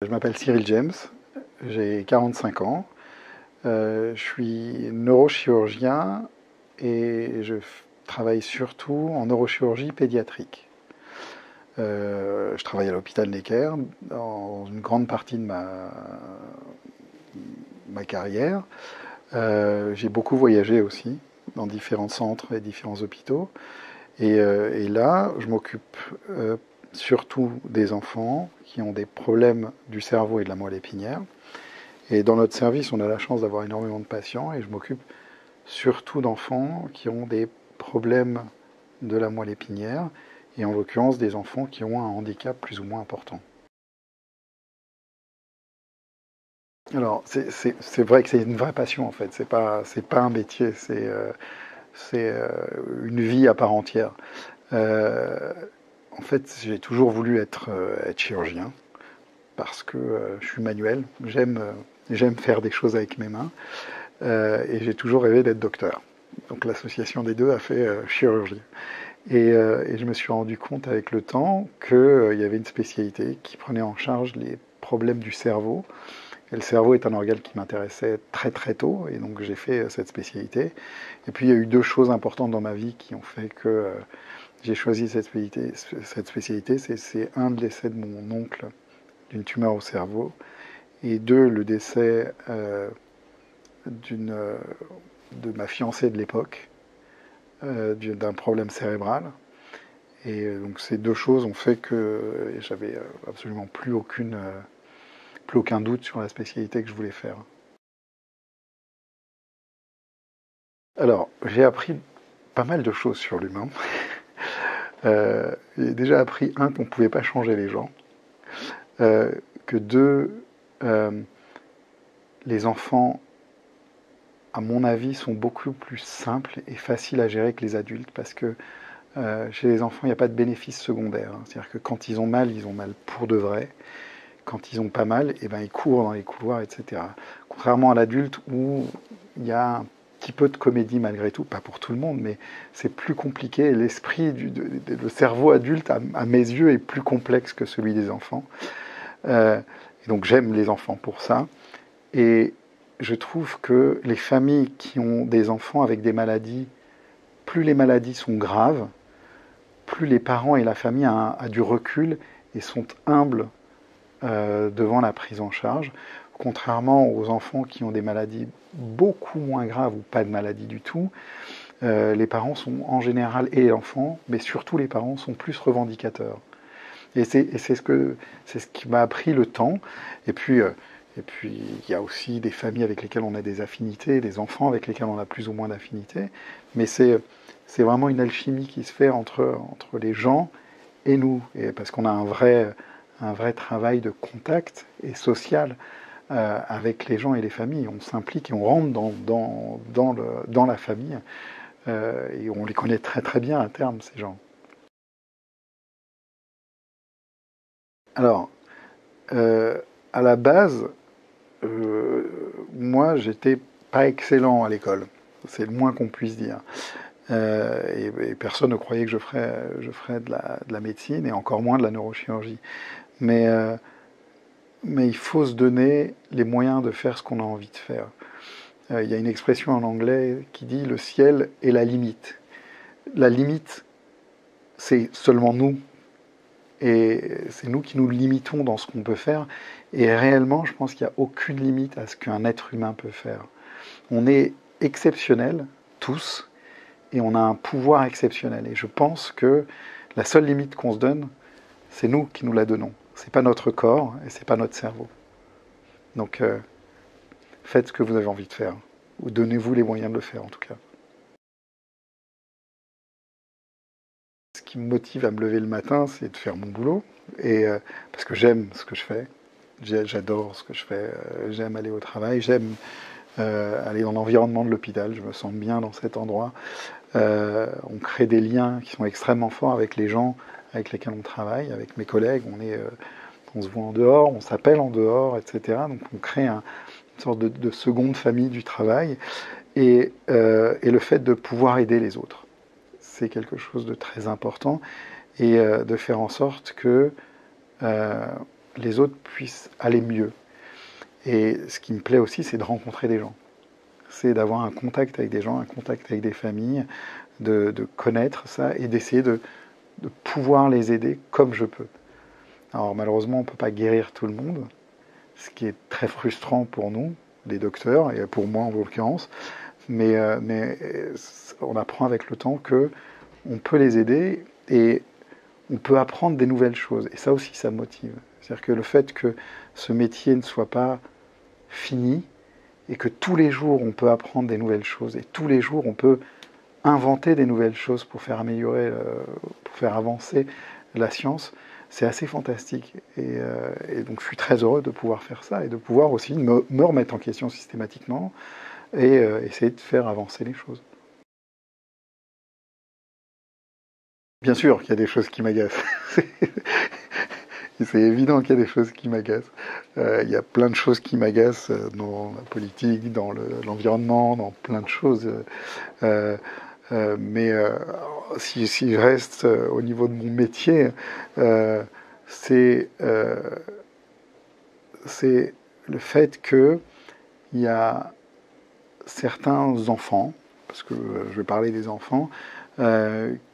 Je m'appelle Cyril James, j'ai 45 ans, je suis neurochirurgien et je travaille surtout en neurochirurgie pédiatrique. Je travaille à l'hôpital Necker dans une grande partie de ma carrière. J'ai beaucoup voyagé aussi dans différents centres et différents hôpitaux. Et là, je m'occupe surtout des enfants qui ont des problèmes du cerveau et de la moelle épinière. Et dans notre service, on a la chance d'avoir énormément de patients et je m'occupe surtout d'enfants qui ont des problèmes de la moelle épinière et en l'occurrence des enfants qui ont un handicap plus ou moins important. Alors, c'est vrai que c'est une vraie passion en fait, c'est pas un métier, c'est une vie à part entière. En fait, j'ai toujours voulu être chirurgien parce que je suis manuel, j'aime faire des choses avec mes mains et j'ai toujours rêvé d'être docteur. Donc l'association des deux a fait chirurgie. Et je me suis rendu compte avec le temps qu'il y avait une spécialité qui prenait en charge les problèmes du cerveau. Et le cerveau est un organe qui m'intéressait très très tôt, et donc j'ai fait cette spécialité. Et puis il y a eu deux choses importantes dans ma vie qui ont fait que j'ai choisi cette spécialité. C'est un, le décès de mon oncle d'une tumeur au cerveau, et deux, le décès de ma fiancée de l'époque, d'un problème cérébral. Et donc ces deux choses ont fait que j'avais absolument plus aucun doute sur la spécialité que je voulais faire. Alors, j'ai appris pas mal de choses sur l'humain. J'ai déjà appris, un, qu'on ne pouvait pas changer les gens, que deux, les enfants, à mon avis, sont beaucoup plus simples et faciles à gérer que les adultes, parce que chez les enfants, il n'y a pas de bénéfice secondaire. C'est-à-dire que quand ils ont mal pour de vrai. Quand ils ont pas mal, eh ben, ils courent dans les couloirs, etc. Contrairement à l'adulte où il y a un petit peu de comédie malgré tout, pas pour tout le monde, mais c'est plus compliqué. Le cerveau adulte, à mes yeux, est plus complexe que celui des enfants. Et donc j'aime les enfants pour ça. Et je trouve que les familles qui ont des enfants avec des maladies, plus les maladies sont graves, plus les parents et la famille a du recul et sont humbles devant la prise en charge, contrairement aux enfants qui ont des maladies beaucoup moins graves ou pas de maladie du tout. Les parents sont en général, et l'enfant, mais surtout les parents, sont plus revendicateurs. Et c'est ce qui m'a appris le temps. Et puis, il y a aussi des familles avec lesquelles on a des affinités, des enfants avec lesquels on a plus ou moins d'affinités. Mais c'est vraiment une alchimie qui se fait entre les gens et nous, et parce qu'on a un vrai travail de contact et social avec les gens et les familles. On s'implique et on rentre dans la famille et on les connaît très très bien à terme, ces gens. Alors, à la base, moi, j'étais pas excellent à l'école. C'est le moins qu'on puisse dire. Et personne ne croyait que je ferais de la médecine et encore moins de la neurochirurgie. Mais il faut se donner les moyens de faire ce qu'on a envie de faire. Il y a une expression en anglais qui dit « le ciel est la limite ». La limite, c'est seulement nous. Et c'est nous qui nous limitons dans ce qu'on peut faire. Et réellement, je pense qu'il n'y a aucune limite à ce qu'un être humain peut faire. On est exceptionnels, tous, et on a un pouvoir exceptionnel. Et je pense que la seule limite qu'on se donne, c'est nous qui nous la donnons. C'est pas notre corps et c'est pas notre cerveau. Donc, faites ce que vous avez envie de faire, ou donnez-vous les moyens de le faire en tout cas. Ce qui me motive à me lever le matin, c'est de faire mon boulot, et parce que j'aime ce que je fais, j'adore ce que je fais, j'aime aller au travail, j'aime aller dans l'environnement de l'hôpital, je me sens bien dans cet endroit. On crée des liens qui sont extrêmement forts avec les gens avec lesquels on travaille, avec mes collègues, on se voit en dehors, on s'appelle en dehors, etc. Donc on crée une sorte de seconde famille du travail, et le fait de pouvoir aider les autres, c'est quelque chose de très important, et de faire en sorte que les autres puissent aller mieux. Et ce qui me plaît aussi, c'est de rencontrer des gens. C'est d'avoir un contact avec des gens, un contact avec des familles, de connaître ça et d'essayer de pouvoir les aider comme je peux. Alors malheureusement, on ne peut pas guérir tout le monde, ce qui est très frustrant pour nous, les docteurs, et pour moi en l'occurrence, mais on apprend avec le temps qu'on peut les aider et on peut apprendre des nouvelles choses. Et ça aussi, ça motive. C'est-à-dire que le fait que ce métier ne soit pas fini et que tous les jours, on peut apprendre des nouvelles choses et tous les jours, on peut inventer des nouvelles choses pour faire améliorer, pour faire avancer la science, c'est assez fantastique. Et donc, je suis très heureux de pouvoir faire ça et de pouvoir aussi me remettre en question systématiquement et essayer de faire avancer les choses. Bien sûr qu'il y a des choses qui m'agacent. C'est évident qu'il y a des choses qui m'agacent. Il y a plein de choses qui m'agacent dans la politique, dans l'environnement, dans plein de choses. Mais si je reste au niveau de mon métier, c'est le fait qu'il y a certains enfants, parce que je vais parler des enfants,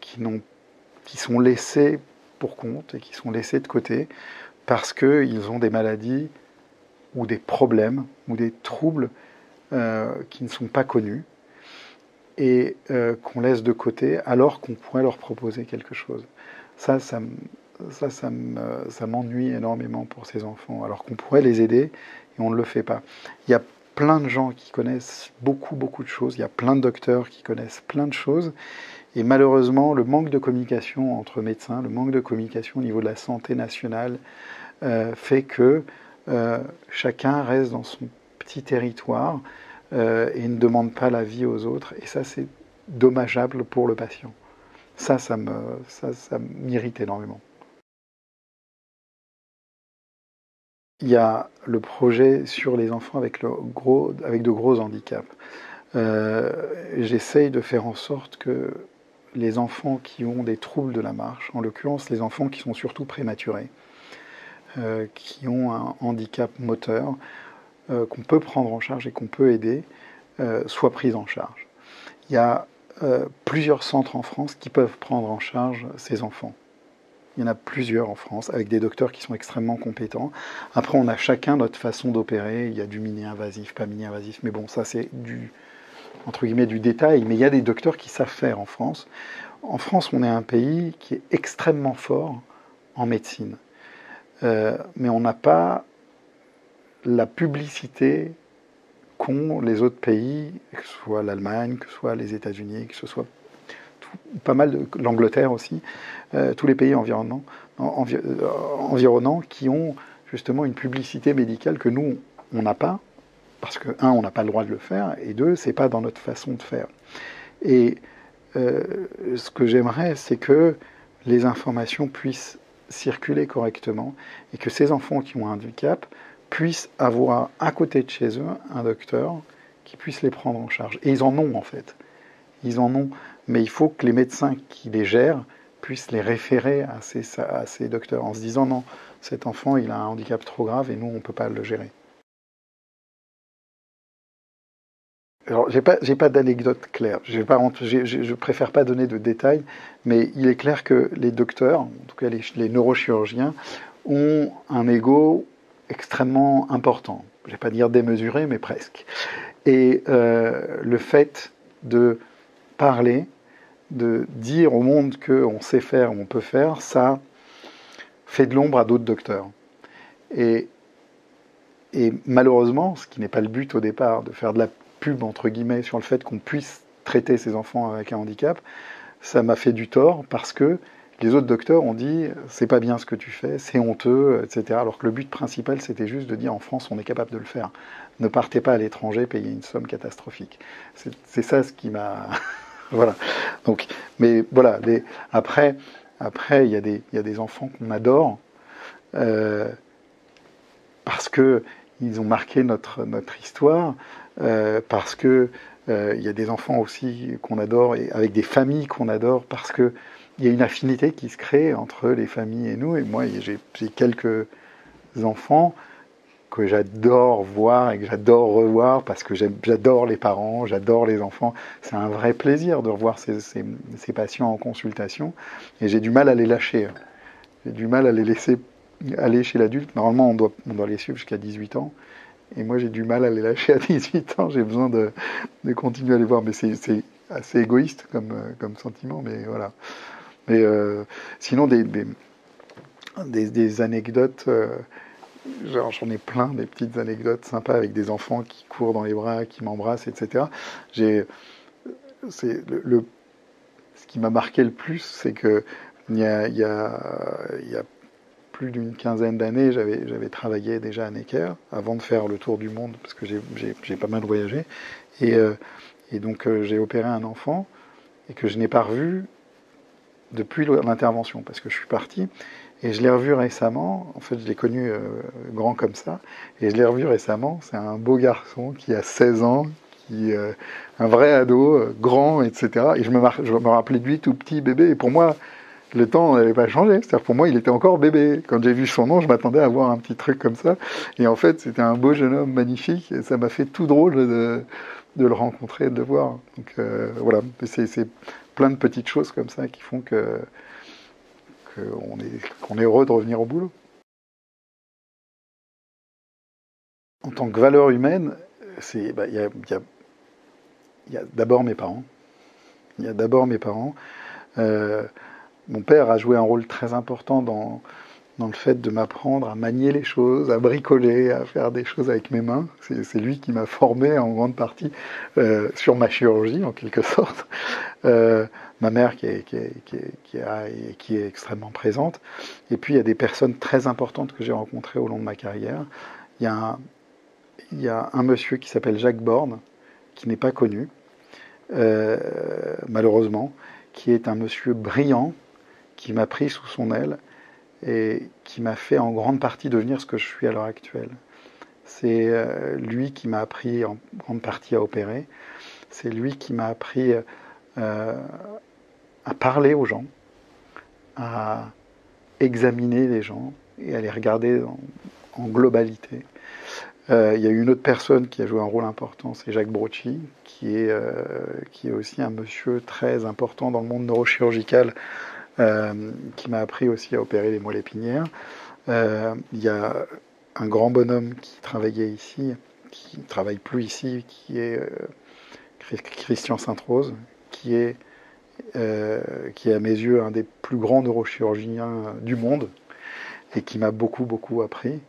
qui sont laissés pour compte et qui sont laissés de côté parce qu'ils ont des maladies ou des problèmes ou des troubles qui ne sont pas connus et qu'on laisse de côté alors qu'on pourrait leur proposer quelque chose. Ça m'ennuie énormément pour ces enfants, alors qu'on pourrait les aider et on ne le fait pas. Il y a plein de gens qui connaissent beaucoup de choses, il y a plein de docteurs qui connaissent plein de choses, et malheureusement, le manque de communication entre médecins, le manque de communication au niveau de la santé nationale fait que chacun reste dans son petit territoire et ne demande pas l'avis aux autres. Et ça, c'est dommageable pour le patient. Ça m'irrite énormément. Il y a le projet sur les enfants avec de gros handicaps. J'essaye de faire en sorte que les enfants qui ont des troubles de la marche, en l'occurrence les enfants qui sont surtout prématurés, qui ont un handicap moteur, qu'on peut prendre en charge et qu'on peut aider, soient pris en charge. Il y a plusieurs centres en France qui peuvent prendre en charge ces enfants. Il y en a plusieurs en France, avec des docteurs qui sont extrêmement compétents. Après, on a chacun notre façon d'opérer. Il y a du mini-invasif, pas mini-invasif, mais bon, ça c'est entre guillemets du détail, mais il y a des docteurs qui savent faire en France. En France, on est un pays qui est extrêmement fort en médecine. Mais on n'a pas la publicité qu'ont les autres pays, que ce soit l'Allemagne, que ce soit les États-Unis, que ce soit pas mal de l'Angleterre aussi, tous les pays environnants qui ont justement une publicité médicale que nous, on n'a pas. Parce que, un, on n'a pas le droit de le faire, et deux, c'est pas dans notre façon de faire. Et ce que j'aimerais, c'est que les informations puissent circuler correctement, et que ces enfants qui ont un handicap puissent avoir à côté de chez eux un docteur qui puisse les prendre en charge. Et ils en ont en fait. Ils en ont, mais il faut que les médecins qui les gèrent puissent les référer à ces docteurs, en se disant non, cet enfant il a un handicap trop grave et nous on ne peut pas le gérer. Alors, j'ai pas d'anecdote claire. Je préfère pas donner de détails, mais il est clair que les docteurs, en tout cas les neurochirurgiens, ont un ego extrêmement important. Je vais pas dire démesuré, mais presque. Et le fait de parler, de dire au monde qu'on sait faire, on peut faire, ça fait de l'ombre à d'autres docteurs. Et malheureusement, ce qui n'est pas le but au départ, de faire de la pub entre guillemets sur le fait qu'on puisse traiter ces enfants avec un handicap, ça m'a fait du tort parce que les autres docteurs ont dit c'est pas bien ce que tu fais, c'est honteux, etc. Alors que le but principal c'était juste de dire en France on est capable de le faire. Ne partez pas à l'étranger payer une somme catastrophique. C'est ça ce qui m'a voilà. Donc, mais voilà. Après il y a des enfants qu'on adore parce que ils ont marqué notre histoire. Parce que il y a des enfants aussi qu'on adore et avec des familles qu'on adore parce que il y a une affinité qui se crée entre les familles et nous. Et moi, j'ai quelques enfants que j'adore voir et que j'adore revoir parce que j'adore les parents, j'adore les enfants. C'est un vrai plaisir de revoir ces patients en consultation et j'ai du mal à les lâcher. J'ai du mal à les laisser aller chez l'adulte. Normalement, on doit les suivre jusqu'à 18 ans. Et moi, j'ai du mal à les lâcher à 18 ans. J'ai besoin de continuer à les voir. Mais c'est assez égoïste comme sentiment. Mais voilà. Mais sinon, des anecdotes, j'en ai plein, des petites anecdotes sympas avec des enfants qui courent dans les bras, qui m'embrassent, etc. C'est ce qui m'a marqué le plus, c'est que il y a plus d'une quinzaine d'années, j'avais travaillé déjà à Necker avant de faire le tour du monde, parce que j'ai pas mal voyagé. Et, et donc j'ai opéré un enfant et que je n'ai pas revu depuis l'intervention, parce que je suis parti. Et je l'ai revu récemment, en fait je l'ai connu grand comme ça, et je l'ai revu récemment, c'est un beau garçon qui a 16 ans, un vrai ado, grand, etc. Et je me rappelais de lui tout petit bébé, et pour moi, le temps n'avait pas changé. C'est-à-dire pour moi, il était encore bébé. Quand j'ai vu son nom, je m'attendais à voir un petit truc comme ça. Et en fait, c'était un beau jeune homme magnifique, et ça m'a fait tout drôle de le rencontrer, de le voir. Donc voilà, c'est plein de petites choses comme ça qui font qu'on est heureux de revenir au boulot. En tant que valeur humaine, il y a d'abord mes parents. Il y a d'abord mes parents. Mon père a joué un rôle très important dans le fait de m'apprendre à manier les choses, à bricoler, à faire des choses avec mes mains. C'est lui qui m'a formé en grande partie sur ma chirurgie, en quelque sorte. Ma mère qui est extrêmement présente. Et puis il y a des personnes très importantes que j'ai rencontrées au long de ma carrière. Il y a un monsieur qui s'appelle Jacques Borne, qui n'est pas connu, malheureusement, qui est un monsieur brillant, qui m'a pris sous son aile et qui m'a fait en grande partie devenir ce que je suis à l'heure actuelle. C'est lui qui m'a appris en grande partie à opérer. C'est lui qui m'a appris à parler aux gens, à examiner les gens et à les regarder en globalité. Il y a une autre personne qui a joué un rôle important, c'est Jacques Brocchi, qui est aussi un monsieur très important dans le monde neurochirurgical, qui m'a appris aussi à opérer les moelles épinières. Il y a un grand bonhomme qui travaillait ici, qui ne travaille plus ici, qui est Christian Sainte-Rose, qui est à mes yeux un des plus grands neurochirurgiens du monde et qui m'a beaucoup, beaucoup appris.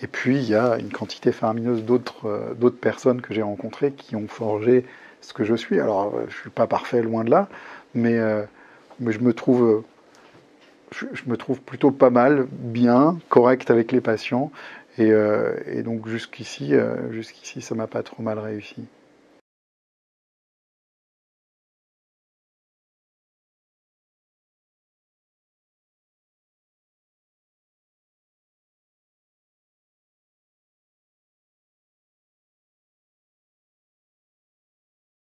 Et puis, il y a une quantité faramineuse d'autres personnes que j'ai rencontrées qui ont forgé ce que je suis. Alors, je ne suis pas parfait, loin de là, mais je me trouve plutôt pas mal, bien, correct avec les patients. Et donc, jusqu'ici, ça m'a pas trop mal réussi.